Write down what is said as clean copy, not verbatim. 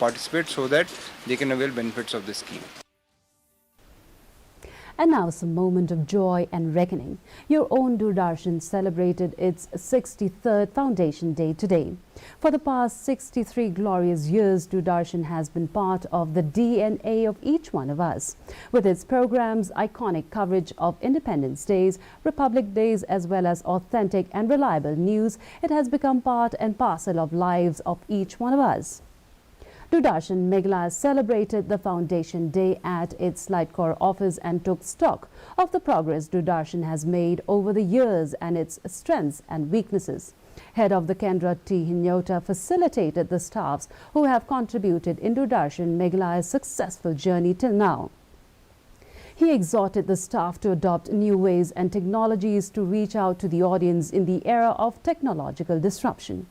participate so that they can avail benefits of this scheme. And now some moment of joy and reckoning. Your own Doordarshan celebrated its 63rd Foundation Day today. For the past 63 glorious years, Doordarshan has been part of the DNA of each one of us. With its programs, iconic coverage of Independence Days, Republic Days, as well as authentic and reliable news, it has become part and parcel of lives of each one of us. Doordarshan Meghalaya celebrated the Foundation Day at its Lightcore office and took stock of the progress Doordarshan has made over the years and its strengths and weaknesses. Head of the Kendra T. Hinyota facilitated the staffs who have contributed in Doordarshan Meghalaya's successful journey till now. He exhorted the staff to adopt new ways and technologies to reach out to the audience in the era of technological disruption.